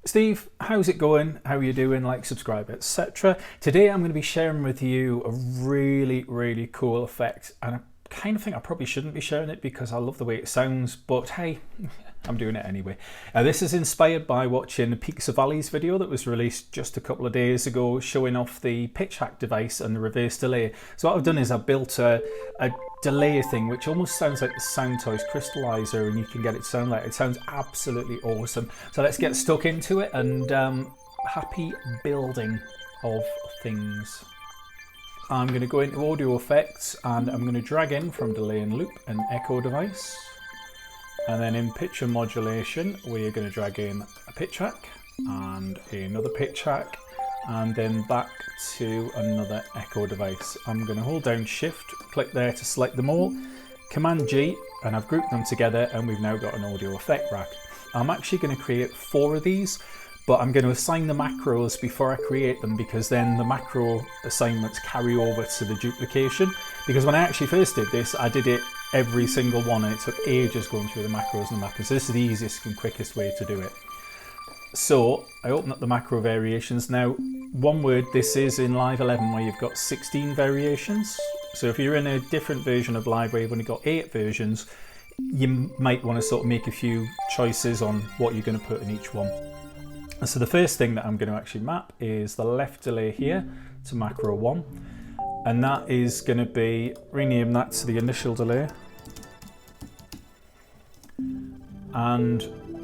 Steve, how's it going? How are you doing? Like, subscribe, etc. Today I'm going to be sharing with you a really cool effect, and I kind of think I probably shouldn't be sharing it because I love the way it sounds, but hey, I'm doing it anyway. This is inspired by watching the Peaks of Valleys video that was released just a couple of days ago, showing off the pitch hack device and the reverse delay. So what I've done is I've built a delay thing which almost sounds like the Soundtoys Crystallizer, and you can get it to sound like it sounds absolutely awesome. So let's get stuck into it, and happy building of things. I'm going to go into audio effects and I'm going to drag in from delay and loop an echo device, and then in picture modulation we are going to drag in a pitch hack and another pitch hack, and then back to another echo device. I'm going to hold down shift, click there to select them all, command G, and I've grouped them together and we've now got an audio effect rack. I'm actually going to create 4 of these, but I'm going to assign the macros before I create them, because then the macro assignments carry over to the duplication. Because when I actually first did this, I did it every single one and it took ages going through the macros and the mapping. So this is the easiest and quickest way to do it. So I open up the macro variations. Now, one word, this is in Live 11 where you've got 16 variations. So if you're in a different version of Live where you've only got 8 versions, you might want to sort of make a few choices on what you're going to put in each one. And so the first thing that I'm going to actually map is the left delay here to macro 1. And that is going to be, rename that to the initial delay. And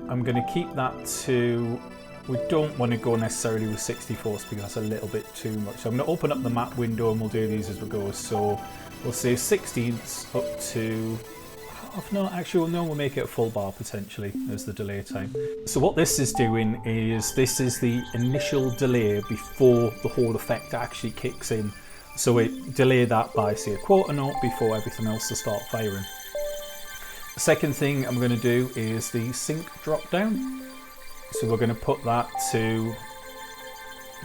I'm going to keep that to, we don't want to go necessarily with 64s because that's a little bit too much. So I'm going to open up the map window and we'll do these as we go. So we'll say 16ths up to, no, actually, no, we'll make it a full bar potentially as the delay time. So what this is doing is, this is the initial delay before the whole effect actually kicks in. So it delay that by, say, a quarter note before everything else will start firing. The second thing I'm going to do is the sync drop down. So we're going to put that to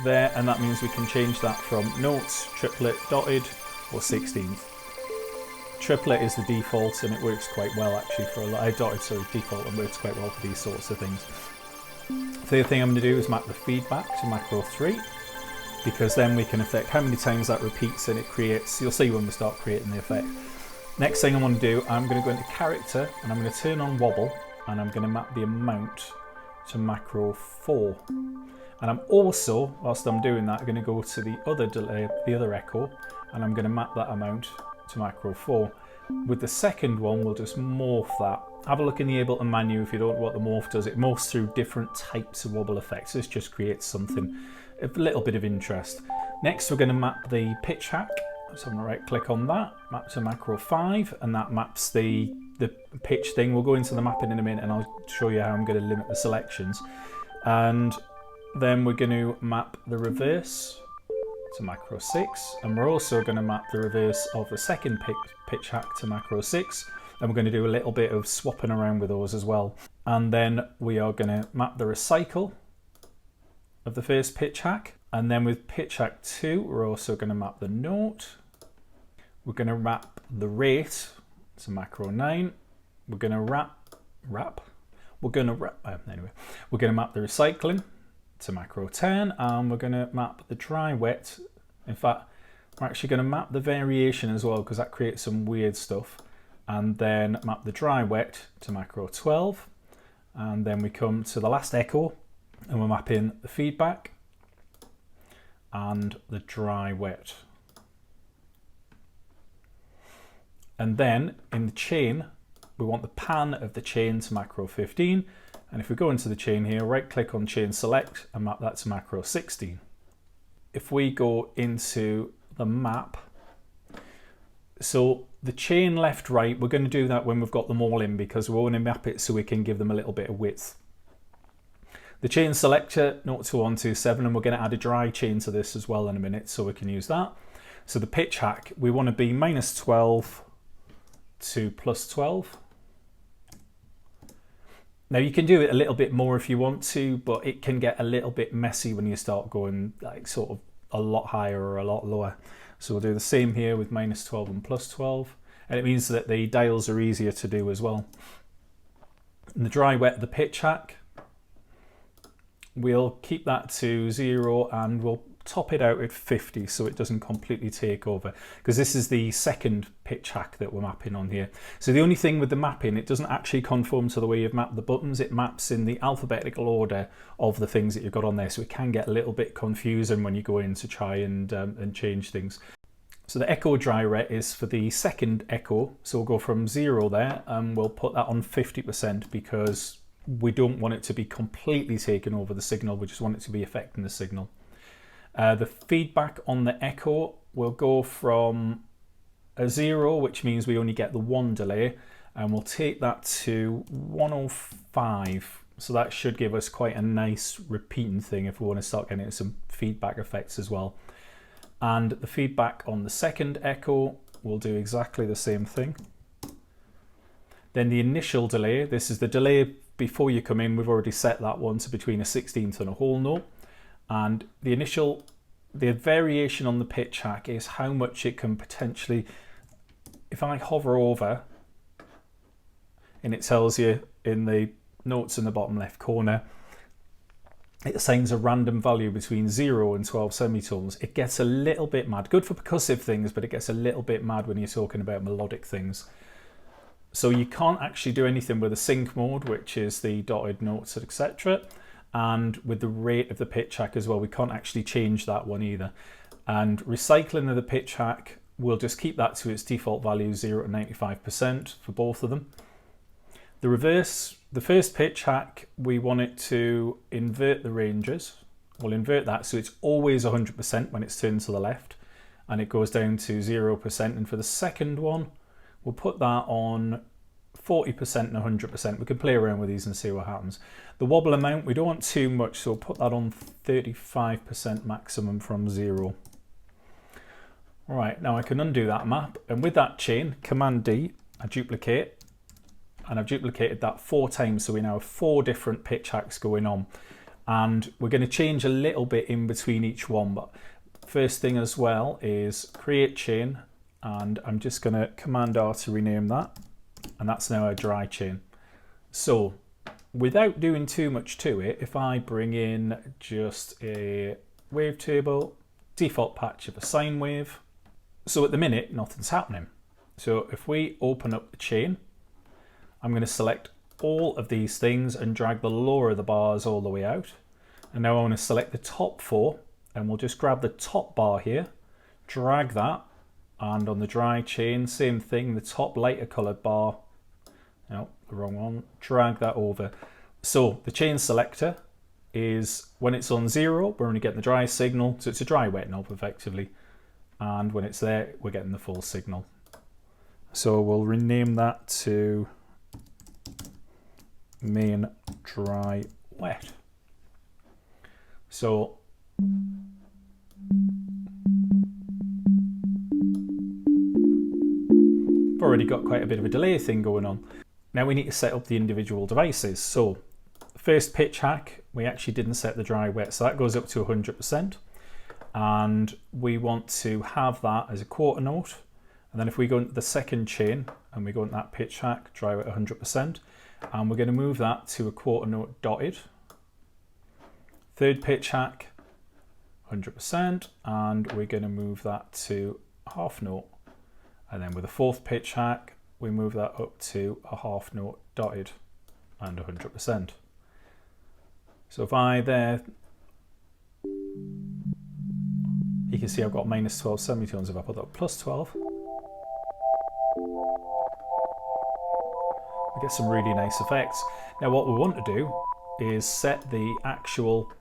there, and that means we can change that from notes, triplet, dotted, or 16th. Triplet is the default and it works quite well actually for a lot. Dotted, sorry, default, and works quite well for these sorts of things. Third thing I'm going to do is map the feedback to macro 3, because then we can affect how many times that repeats and it creates. You'll see when we start creating the effect. Next thing I want to do, I'm going to go into character and I'm going to turn on wobble, and I'm going to map the amount to macro 4. And I'm also, whilst I'm doing that, I'm going to go to the other delay, the other echo, and I'm going to map that amount to macro 4. With the second one, we'll just morph that. Have a look in the Ableton menu if you don't know what the morph does. It morphs through different types of wobble effects. This just creates something, a little bit of interest. Next, we're going to map the pitch hack. So I'm going to right click on that, map to macro 5, and that maps the pitch thing. We'll go into the mapping in a minute and I'll show you how I'm going to limit the selections. And then we're going to map the reverse to macro 6, and we're also going to map the reverse of the second pitch hack to macro 6, and we're going to do a little bit of swapping around with those as well. And then we are going to map the recycle of the first pitch hack, and then with pitch hack 2 we're also going to map the note. We're going to map the rate to macro 9. We're going to we're going to map the recycling to macro 10, and we're going to map the dry wet. In fact, we're actually going to map the variation as well, because that creates some weird stuff, and then map the dry wet to macro 12. And then we come to the last echo and we're mapping the feedback and the dry wet. And then in the chain, we want the pan of the chain to macro 15. And if we go into the chain here, right click on chain select and map that to macro 16. If we go into the map, so the chain left right, we're going to do that when we've got them all in, because we want to map it so we can give them a little bit of width. The chain selector 0 to 127, and we're going to add a dry chain to this as well in a minute, so we can use that. So the pitch hack, we want to be -12 to +12. Now you can do it a little bit more if you want to, but it can get a little bit messy when you start going like sort of a lot higher or a lot lower. So we'll do the same here with -12 and +12, and it means that the dials are easier to do as well. In the dry wet of the pitch hack, we'll keep that to 0 and we'll top it out at 50 so it doesn't completely take over, because this is the second pitch hack that we're mapping on here. So the only thing with the mapping, it doesn't actually conform to the way you've mapped the buttons. It maps in the alphabetical order of the things that you've got on there, so it can get a little bit confusing when you go in to try and change things. So the echo dry ret is for the second echo, so we'll go from 0 there and we'll put that on 50% because we don't want it to be completely taking over the signal, we just want it to be affecting the signal. The feedback on the echo will go from a 0, which means we only get the 1 delay, and we'll take that to 105. So that should give us quite a nice repeating thing if we want to start getting some feedback effects as well. And the feedback on the second echo will do exactly the same thing. Then the initial delay, this is the delay before you come in, we've already set that one to between a 16th and a whole note. And the variation on the pitch hack is how much it can potentially, if I hover over and it tells you in the notes in the bottom left corner, it assigns a random value between 0 and 12 semitones. It gets a little bit mad. Good for percussive things, but it gets a little bit mad when you're talking about melodic things. So you can't actually do anything with the sync mode, which is the dotted notes, etc. And with the rate of the pitch hack as well, we can't actually change that one either. And recycling of the pitch hack, we'll just keep that to its default value, 0 to 95% for both of them. The reverse, the first pitch hack, we want it to invert the ranges. We'll invert that so it's always 100% when it's turned to the left, and it goes down to 0%. And for the second one, we'll put that on 40% and 100%. We can play around with these and see what happens. The wobble amount, we don't want too much, so we'll put that on 35% maximum from 0. All right, now I can undo that map, and with that chain, Command D, I duplicate, and I've duplicated that 4 times, so we now have 4 different pitch hacks going on. And we're going to change a little bit in between each one, but first thing as well is create chain, and I'm just going to Command R to rename that, and that's now a dry chain. So without doing too much to it, if I bring in just a wavetable, default patch of a sine wave, so at the minute nothing's happening. So if we open up the chain, I'm going to select all of these things and drag the lower of the bars all the way out. And now I want to select the top 4, and we'll just grab the top bar here, drag that, and on the dry chain, same thing, the top lighter colored bar, no, the wrong one, drag that over. So the chain selector is, when it's on 0, we're only getting the dry signal, so it's a dry wet knob effectively. And when it's there, we're getting the full signal. So we'll rename that to main dry wet. So we've already got quite a bit of a delay thing going on. Now we need to set up the individual devices. So first pitch hack, we actually didn't set the dry wet, so that goes up to 100%. And we want to have that as a quarter note. And then if we go into the second chain and we go into that pitch hack, dry wet 100%, and we're going to move that to a quarter note dotted. Third pitch hack, 100%, and we're going to move that to a half note. And then with the fourth pitch hack, we move that up to a half note dotted and 100%. So if I there, you can see I've got minus 12 semitones. If I put that plus 12, we get some really nice effects. Now what we want to do is set the actual,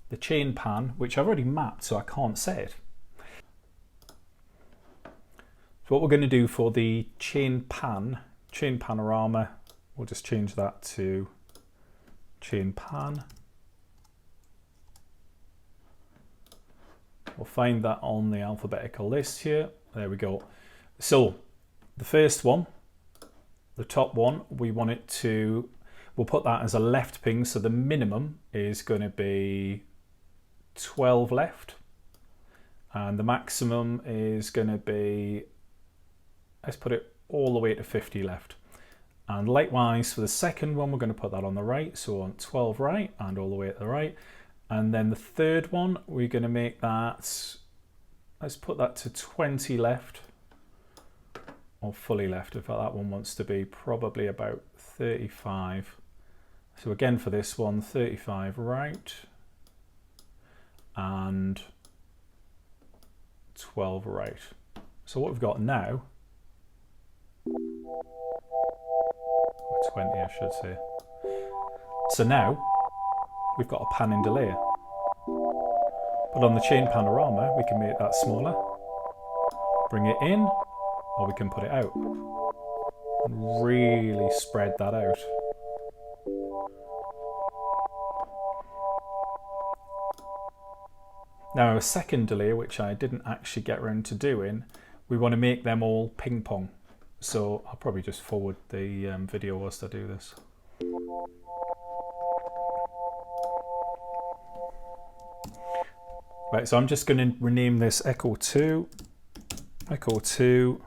the chain pan, which I've already mapped, so I can't set it. So what we're going to do for the chain panorama, we'll just change that to chain pan. We'll find that on the alphabetical list here. There we go. So the first one, the top one, we want it to, we'll put that as a left ping. So the minimum is going to be 12 left. And the maximum is going to be, let's put it all the way to 50 left. And likewise for the second one, we're going to put that on the right. So on 12 right and all the way to the right. And then the third one, we're going to make that, let's put that to 20 left or fully left if that one wants to be, probably about 35. So again for this one, 35 right and 12 right. So what we've got now, or 20 I should say. So now we've got a panning delay. But on the chain panorama, we can make that smaller, bring it in, or we can put it out and really spread that out. Now a second delay, which I didn't actually get around to doing, we want to make them all ping pong. So I'll probably just forward the video whilst I do this. Right, so I'm just going to rename this Echo 2. Echo 2.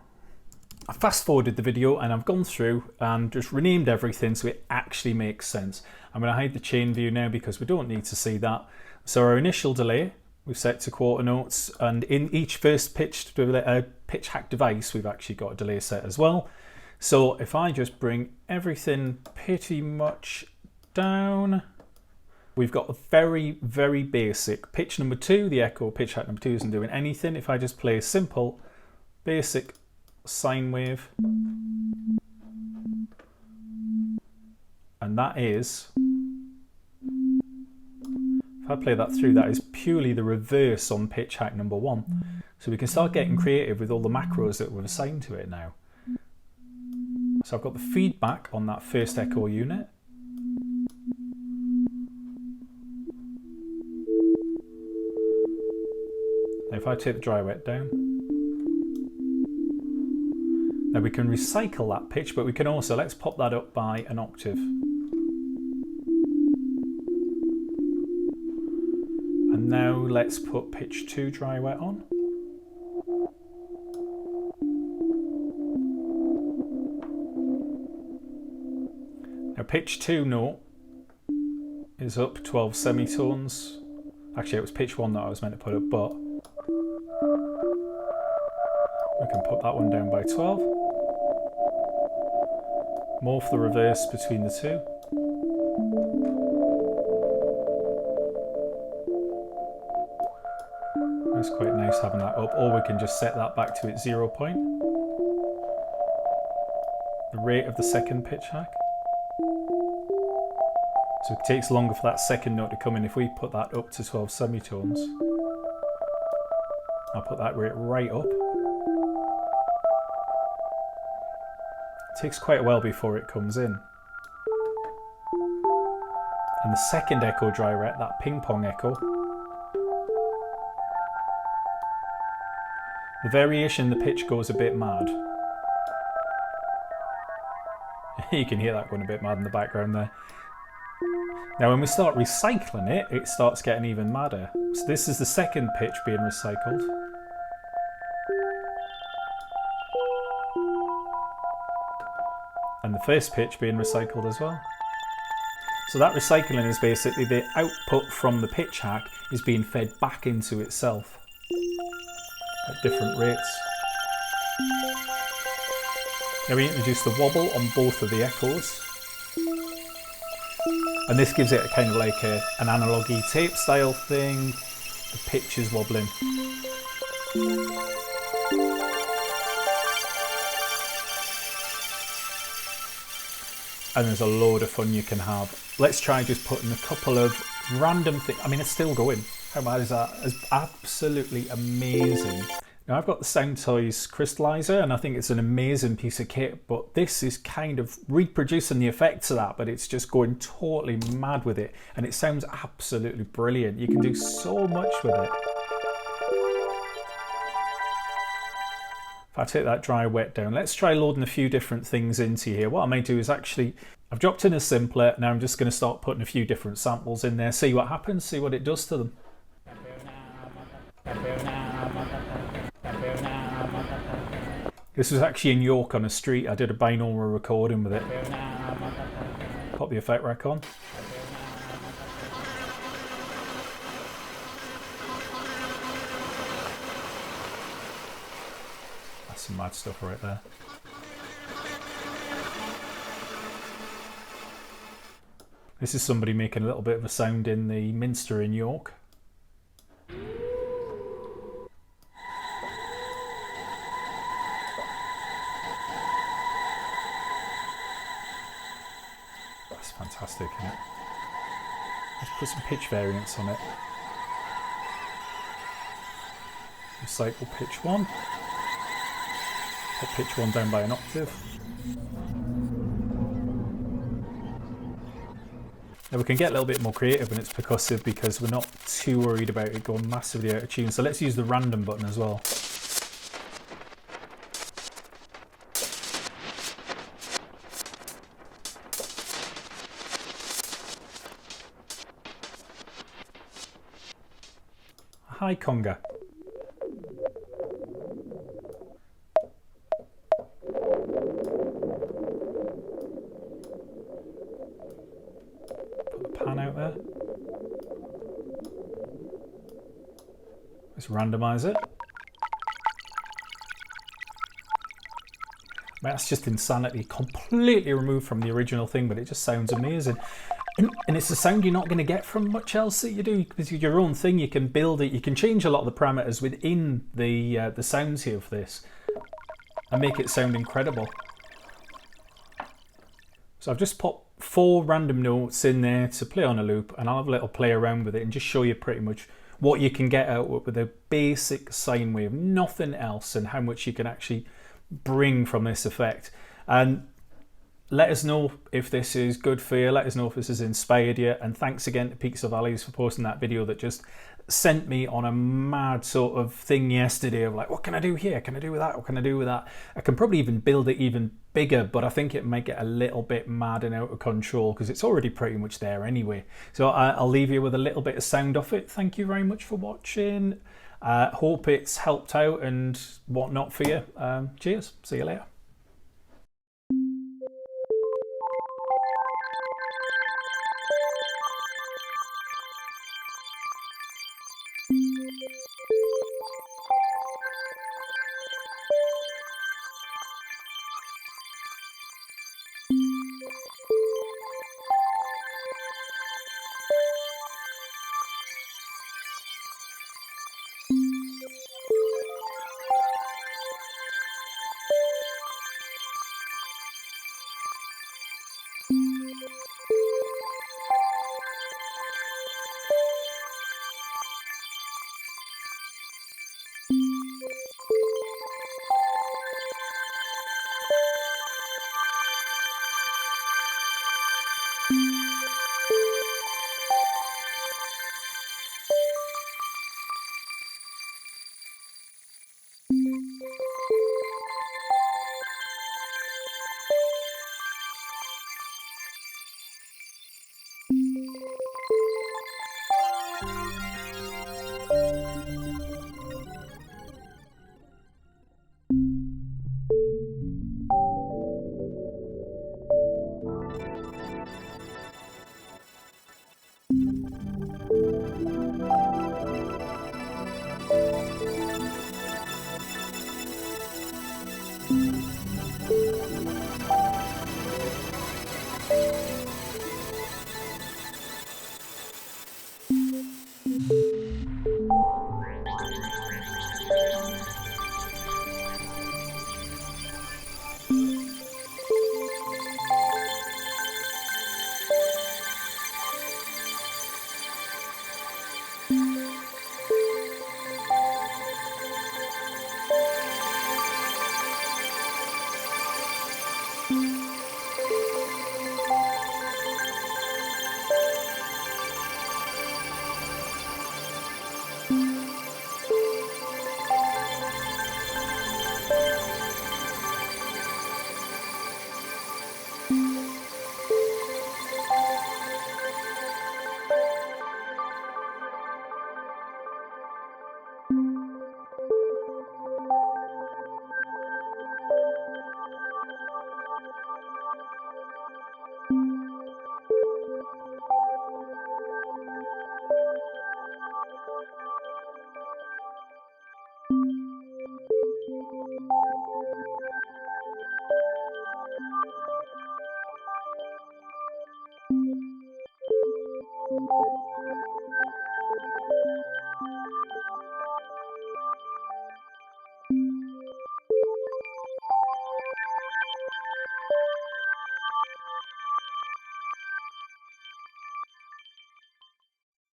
I fast forwarded the video and I've gone through and just renamed everything so it actually makes sense. I'm going to hide the chain view now because we don't need to see that. So our initial delay we've set to quarter notes, and in each first pitch hack device we've actually got a delay set as well. So if I just bring everything pretty much down, we've got a very, very basic pitch number 2. The echo pitch hack number 2 isn't doing anything. If I just play a simple basic sine wave, and that is, if I play that through, that is purely the reverse on pitch hack number 1. So we can start getting creative with all the macros that we've assigned to it now. So I've got the feedback on that first echo unit. Now if I take the dry wet down, now we can recycle that pitch, but we can also, let's pop that up by an octave. And now let's put pitch 2 dry wet on. Now pitch 2 note is up 12 semitones. Actually it was pitch 1 that I was meant to put up, but we can put that one down by 12. Morph the reverse between the two. It's quite nice having that up, or we can just set that back to its 0 point. The rate of the second pitch hack. So it takes longer for that second note to come in. If we put that up to 12 semitones, I'll put that rate right up. It takes quite a while before it comes in. And the second echo dry wet, that ping pong echo, the variation in the pitch goes a bit mad. You can hear that going a bit mad in the background there. Now when we start recycling it, it starts getting even madder. So this is the second pitch being recycled. And the first pitch being recycled as well. So that recycling is basically the output from the pitch hack is being fed back into itself at different rates. Now we introduce the wobble on both of the echoes. And this gives it a kind of like an analogy tape style thing. The pitch is wobbling. And there's a load of fun you can have. Let's try just putting a couple of random things. I mean, it's still going. How bad is that? It's absolutely amazing. Now I've got the Soundtoys Crystallizer and I think it's an amazing piece of kit, but this is kind of reproducing the effects of that, but it's just going totally mad with it and it sounds absolutely brilliant. You can do so much with it. If I take that dry wet down, let's try loading a few different things into here. What I may do is actually, I've dropped in a simpler, now I'm just going to start putting a few different samples in there, see what happens, see what it does to them. This was actually in York on a street. I did a binaural recording with it. Pop the effect rack on. That's some mad stuff right there. This is somebody making a little bit of a sound in the Minster in York. That's fantastic, isn't it? Let's put some pitch variance on it. Recycle pitch 1. Put pitch 1 down by an octave. Now we can get a little bit more creative when it's percussive because we're not too worried about it going massively out of tune. So let's use the random button as well. Hi conga. Out there. Let's randomize it. That's just insanity, completely removed from the original thing, but it just sounds amazing. And it's a sound you're not going to get from much else that you do, because it's your own thing. You can build it, you can change a lot of the parameters within the sounds here for this and make it sound incredible. So I've just popped 4 random notes in there to play on a loop, and I'll have a little play around with it and just show you pretty much what you can get out with a basic sine wave, nothing else, and how much you can actually bring from this effect. And let us know if this is good for you, let us know if this has inspired you, and thanks again to Peaks of Valleys for posting that video that just sent me on a mad sort of thing yesterday of like, what can I do here? Can I do with that? What can I do with that? I can probably even build it even bigger, but I think it might get a little bit mad and out of control because it's already pretty much there anyway. So I'll leave you with a little bit of sound off it. Thank you very much for watching. Hope it's helped out and whatnot for you. Cheers. See you later.